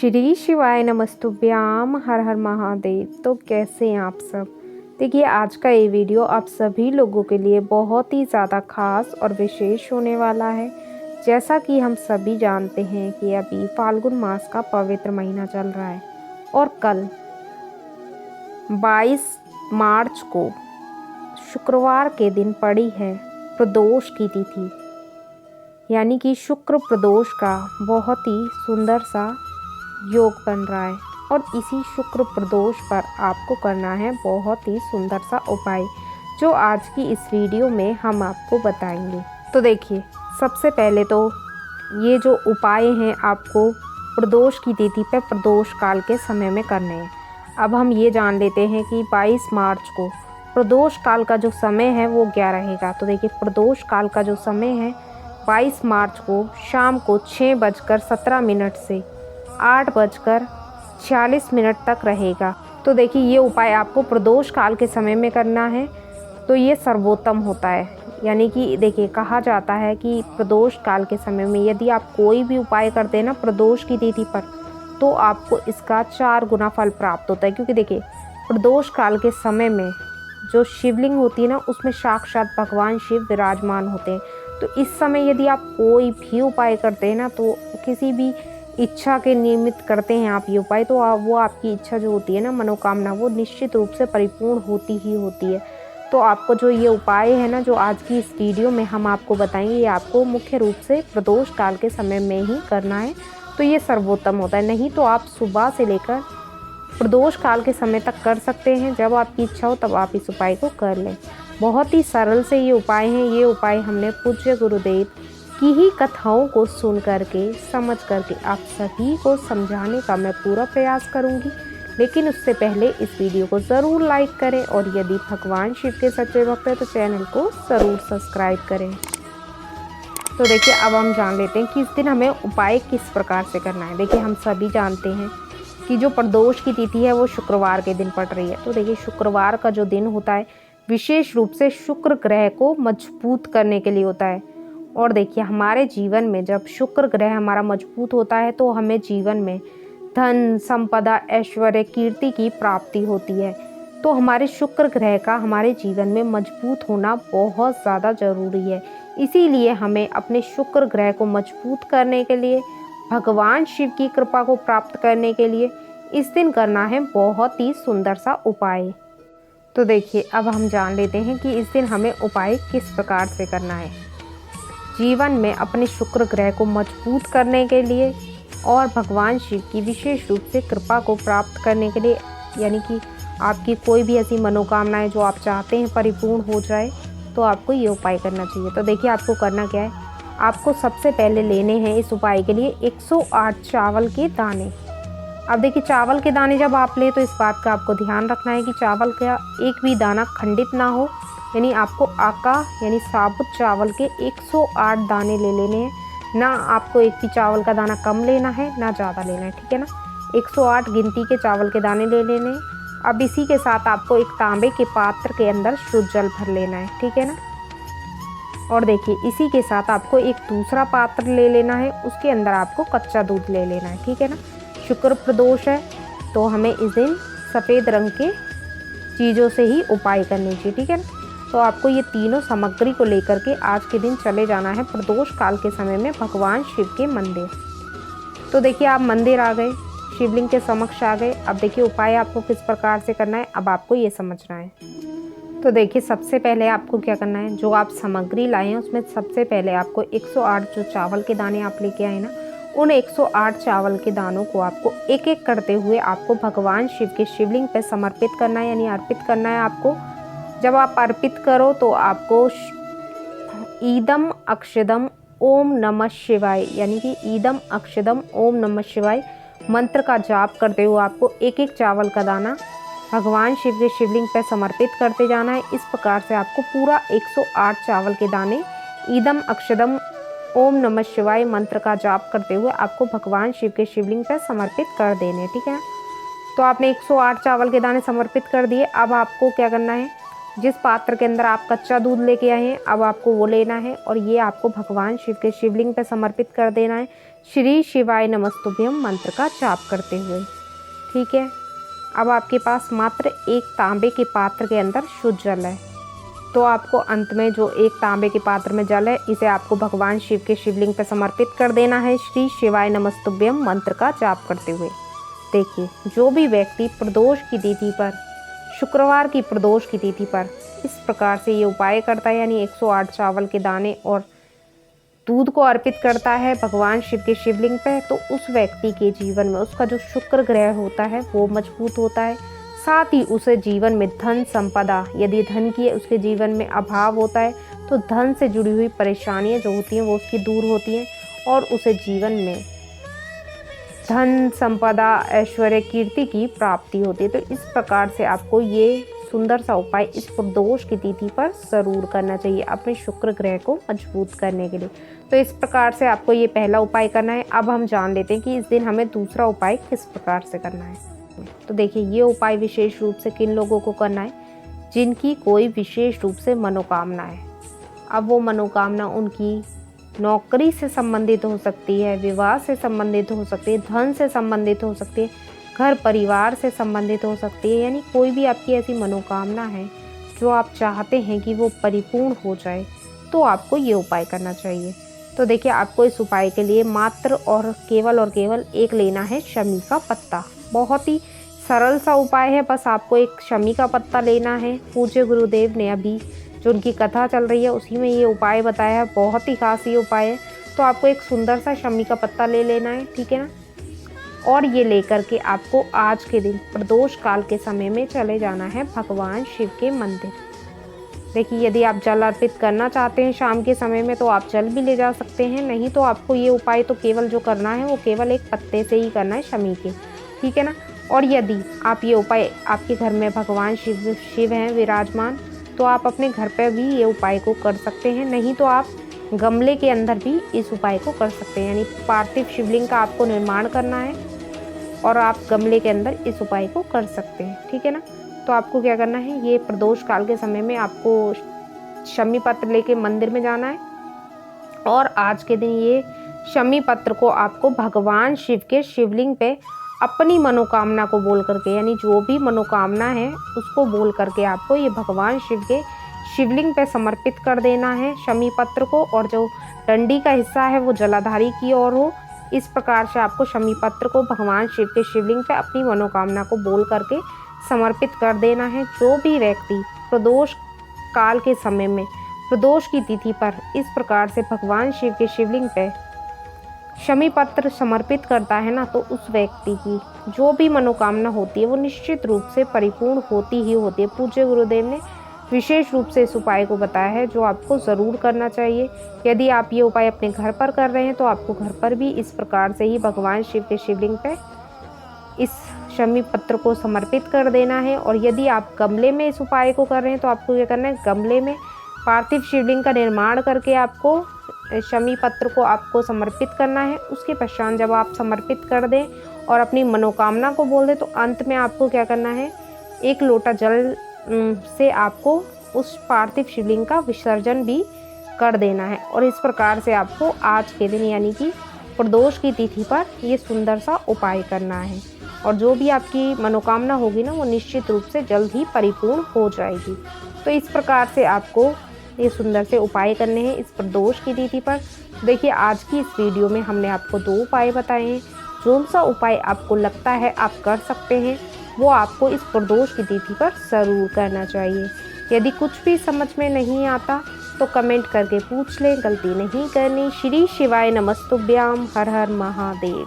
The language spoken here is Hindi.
श्री शिवाय नमस्तुभ्याम। हर हर महादेव। तो कैसे हैं आप सब। देखिए आज का ये वीडियो आप सभी लोगों के लिए बहुत ही ज़्यादा खास और विशेष होने वाला है। जैसा कि हम सभी जानते हैं कि अभी फाल्गुन मास का पवित्र महीना चल रहा है और कल 22 मार्च को शुक्रवार के दिन पड़ी है प्रदोष की तिथि, यानी कि शुक्र प्रदोष का बहुत ही सुंदर सा योग बन रहा है। और इसी शुक्र प्रदोष पर आपको करना है बहुत ही सुंदर सा उपाय, जो आज की इस वीडियो में हम आपको बताएंगे। तो देखिए सबसे पहले तो ये जो उपाय हैं आपको प्रदोष की तिथि पर प्रदोष काल के समय में करने हैं। अब हम ये जान लेते हैं कि 22 मार्च को प्रदोष काल का जो समय है वो क्या रहेगा। तो देखिए प्रदोष काल का जो समय है 22 मार्च को शाम को 6:17 से 8:46 तक रहेगा। तो देखिए ये उपाय आपको प्रदोष काल के समय में करना है, तो ये सर्वोत्तम होता है। यानी कि देखिए कहा जाता है कि प्रदोष काल के समय में यदि आप कोई भी उपाय करते हैं ना प्रदोष की तिथि पर, तो आपको इसका 4 गुना फल प्राप्त होता है। क्योंकि देखिए प्रदोष काल के समय में जो शिवलिंग होती है ना उसमें साक्षात भगवान शिव विराजमान होते हैं। तो इस समय यदि आप कोई भी उपाय करते हैं ना, तो किसी भी इच्छा के निमित्त करते हैं आप ये उपाय, तो वो आपकी इच्छा जो होती है ना, मनोकामना, वो निश्चित रूप से परिपूर्ण होती ही होती है। तो आपको जो ये उपाय है ना, जो आज की इस वीडियो में हम आपको बताएंगे, ये आपको मुख्य रूप से प्रदोष काल के समय में ही करना है। तो ये सर्वोत्तम होता है। नहीं तो आप सुबह से लेकर प्रदोष काल के समय तक कर सकते हैं। जब आपकी इच्छा हो तब आप इस उपाय को कर लें। बहुत ही सरल से ये उपाय हैं। ये उपाय हमने पूज्य गुरुदेव की ही कथाओं को सुन करके समझ करके आप सभी को समझाने का मैं पूरा प्रयास करूंगी। लेकिन उससे पहले इस वीडियो को ज़रूर लाइक करें और यदि भगवान शिव के सच्चे भक्त हैं तो चैनल को ज़रूर सब्सक्राइब करें। तो देखिए अब हम जान लेते हैं कि इस दिन हमें उपाय किस प्रकार से करना है। देखिए हम सभी जानते हैं कि जो प्रदोष की तिथि है वो शुक्रवार के दिन पड़ रही है। तो देखिए शुक्रवार का जो दिन होता है विशेष रूप से शुक्र ग्रह को मजबूत करने के लिए होता है। और देखिए हमारे जीवन में जब शुक्र ग्रह हमारा मजबूत होता है तो हमें जीवन में धन, संपदा, ऐश्वर्य, कीर्ति की प्राप्ति होती है। तो हमारे शुक्र ग्रह का हमारे जीवन में मजबूत होना बहुत ज़्यादा ज़रूरी है। इसीलिए हमें अपने शुक्र ग्रह को मजबूत करने के लिए, भगवान शिव की कृपा को प्राप्त करने के लिए इस दिन करना है बहुत ही सुंदर सा उपाय। तो देखिए अब हम जान लेते हैं कि इस दिन हमें उपाय किस प्रकार से करना है। जीवन में अपने शुक्र ग्रह को मजबूत करने के लिए और भगवान शिव की विशेष रूप से कृपा को प्राप्त करने के लिए, यानी कि आपकी कोई भी ऐसी मनोकामनाएं जो आप चाहते हैं परिपूर्ण हो जाए, तो आपको ये उपाय करना चाहिए। तो देखिए आपको करना क्या है। आपको सबसे पहले लेने हैं इस उपाय के लिए 108 चावल के दाने। अब देखिए चावल के दाने जब आप लें तो इस बात का आपको ध्यान रखना है कि चावल का एक भी दाना खंडित ना हो। यानी आपको आका यानी साबुत चावल के 108 दाने ले लेने हैं। ना आपको एक भी चावल का दाना कम लेना है ना ज़्यादा लेना है, ठीक है ना। 108 गिनती के चावल के दाने ले लेने हैं। अब इसी के साथ आपको एक तांबे के पात्र के अंदर शुद्ध जल भर लेना है, ठीक है ना। और देखिए इसी के साथ आपको एक दूसरा पात्र ले लेना है, उसके अंदर आपको कच्चा दूध ले लेना है, ठीक है ना। शुक्र प्रदोष है तो हमें इस दिन सफ़ेद रंग के चीज़ों से ही उपाय करनी चाहिए, ठीक है ना। तो आपको ये तीनों सामग्री को लेकर के आज के दिन चले जाना है प्रदोष काल के समय में भगवान शिव के मंदिर। तो देखिए आप मंदिर आ गए, शिवलिंग के समक्ष आ गए। अब देखिए उपाय आपको किस प्रकार से करना है, अब आपको ये समझना है। तो देखिए सबसे पहले आपको क्या करना है, जो आप सामग्री लाए हैं उसमें सबसे पहले आपको 108 जो चावल के दाने आप लेके आए ना, उन 108 चावल के दानों को आपको एक एक करते हुए आपको भगवान शिव के शिवलिंग पर समर्पित करना है, यानी अर्पित करना है आपको। जब आप अर्पित करो तो आपको ईदम अक्षदम ओम नमः शिवाय, यानी कि ईदम अक्षदम ओम नमः शिवाय मंत्र का जाप करते हुए आपको एक एक चावल का दाना भगवान शिव के शिवलिंग पर समर्पित करते जाना है। इस प्रकार से आपको पूरा 108 चावल के दाने ईदम अक्षदम ओम नमः शिवाय मंत्र का जाप करते हुए आपको भगवान शिव के शिवलिंग पर समर्पित कर देने, ठीक है। तो आपने 108 चावल के दाने समर्पित कर दिए। अब आपको क्या करना है, जिस पात्र के अंदर आप कच्चा दूध लेके आए हैं अब आपको वो लेना है और ये आपको भगवान शिव के शिवलिंग पर समर्पित कर देना है। श्री शिवाय नमस्तुभ्यम मंत्र का जाप करते हुए। ठीक है, अब आपके पास मात्र एक तांबे के पात्र के अंदर शुद्ध जल है, तो आपको अंत में जो एक तांबे के पात्र में जल है, इसे आपको भगवान शिव के शिवलिंग पर समर्पित कर देना है श्री शिवाय नमस्तुभ्यम मंत्र का जाप करते हुए। देखिए, जो भी व्यक्ति प्रदोष की तिथि पर, शुक्रवार की प्रदोष की तिथि पर इस प्रकार से ये उपाय करता है, यानी 108 चावल के दाने और दूध को अर्पित करता है भगवान शिव के शिवलिंग पे, तो उस व्यक्ति के जीवन में उसका जो शुक्र ग्रह होता है वो मजबूत होता है। साथ ही उसे जीवन में धन संपदा, यदि धन की उसके जीवन में अभाव होता है तो धन से जुड़ी हुई परेशानियां जो होती हैं वो उसकी दूर होती हैं और उसे जीवन में धन संपदा, ऐश्वर्य, कीर्ति की प्राप्ति होती है। तो इस प्रकार से आपको ये सुंदर सा उपाय इस प्रदोष की तिथि पर ज़रूर करना चाहिए अपने शुक्र ग्रह को मजबूत करने के लिए। तो इस प्रकार से आपको ये पहला उपाय करना है। अब हम जान लेते हैं कि इस दिन हमें दूसरा उपाय किस प्रकार से करना है। तो देखिए, ये उपाय विशेष रूप से किन लोगों को करना है, जिनकी कोई विशेष रूप से मनोकामना है। अब वो मनोकामना उनकी नौकरी से संबंधित हो सकती है, विवाह से संबंधित हो सकती है, धन से संबंधित हो सकती है, घर परिवार से संबंधित हो सकती है, यानी कोई भी आपकी ऐसी मनोकामना है जो आप चाहते हैं कि वो परिपूर्ण हो जाए, तो आपको ये उपाय करना चाहिए। तो देखिए, आपको इस उपाय के लिए मात्र और केवल एक लेना है शमी का पत्ता। बहुत ही सरल सा उपाय है, बस आपको एक शमी का पत्ता लेना है। पूज्य गुरुदेव ने अभी जो उनकी कथा चल रही है उसी में ये उपाय बताया है, बहुत ही खास ये उपाय है। तो आपको एक सुंदर सा शमी का पत्ता ले लेना है, ठीक है ना। और ये लेकर के आपको आज के दिन प्रदोष काल के समय में चले जाना है भगवान शिव के मंदिर। देखिए, यदि आप जल अर्पित करना चाहते हैं शाम के समय में तो आप जल भी ले जा सकते हैं, नहीं तो आपको ये उपाय तो केवल जो करना है वो केवल एक पत्ते से ही करना है शमी के, ठीक है ना। और यदि आप ये उपाय, आपके घर में भगवान शिव हैं विराजमान, तो आप अपने घर पर भी ये उपाय को कर सकते हैं, नहीं तो आप गमले के अंदर भी इस उपाय को कर सकते हैं। यानी पार्थिव शिवलिंग का आपको निर्माण करना है और आप गमले के अंदर इस उपाय को कर सकते हैं, ठीक है ना। तो आपको क्या करना है, ये प्रदोष काल के समय में आपको शमी पत्र लेके मंदिर में जाना है और आज के दिन ये शमी पत्र को आपको भगवान शिव के शिवलिंग पे अपनी मनोकामना को बोल करके, यानी जो भी मनोकामना है उसको बोल करके आपको ये भगवान शिव के शिवलिंग पे समर्पित कर देना है शमी पत्र को, और जो डंडी का हिस्सा है वो जलाधारी की ओर हो। इस प्रकार से आपको शमी पत्र को भगवान शिव के शिवलिंग पे अपनी मनोकामना को बोल करके समर्पित कर देना है। जो भी व्यक्ति प्रदोष काल के समय में प्रदोष की तिथि पर इस प्रकार से भगवान शिव के शिवलिंग पे शमी पत्र समर्पित करता है ना, तो उस व्यक्ति की जो भी मनोकामना होती है वो निश्चित रूप से परिपूर्ण होती ही होती है। पूज्य गुरुदेव ने विशेष रूप से इस उपाय को बताया है जो आपको ज़रूर करना चाहिए। यदि आप ये उपाय अपने घर पर कर रहे हैं तो आपको घर पर भी इस प्रकार से ही भगवान शिव के शिवलिंग पे इस शमी पत्र को समर्पित कर देना है। और यदि आप गमले में इस उपाय को कर रहे हैं तो आपको क्या करना है, गमले में पार्थिव शिवलिंग का निर्माण करके आपको शमी पत्र को आपको समर्पित करना है। उसके पश्चात जब आप समर्पित कर दें और अपनी मनोकामना को बोल दें तो अंत में आपको क्या करना है, एक लोटा जल से आपको उस पार्थिव शिवलिंग का विसर्जन भी कर देना है। और इस प्रकार से आपको आज के दिन यानी कि प्रदोष की तिथि पर ये सुंदर सा उपाय करना है, और जो भी आपकी मनोकामना होगी ना वो निश्चित रूप से जल्द ही परिपूर्ण हो जाएगी। तो इस प्रकार से आपको ये सुंदर से उपाय करने हैं इस प्रदोष की तिथि पर। देखिए, आज की इस वीडियो में हमने आपको 2 उपाय बताए हैं। जो सा उपाय आपको लगता है आप कर सकते हैं वो आपको इस प्रदोष की तिथि पर ज़रूर करना चाहिए। यदि कुछ भी समझ में नहीं आता तो कमेंट करके पूछ लें, गलती नहीं करनी। श्री शिवाय नमस्तुभ्याम। हर हर महादेव।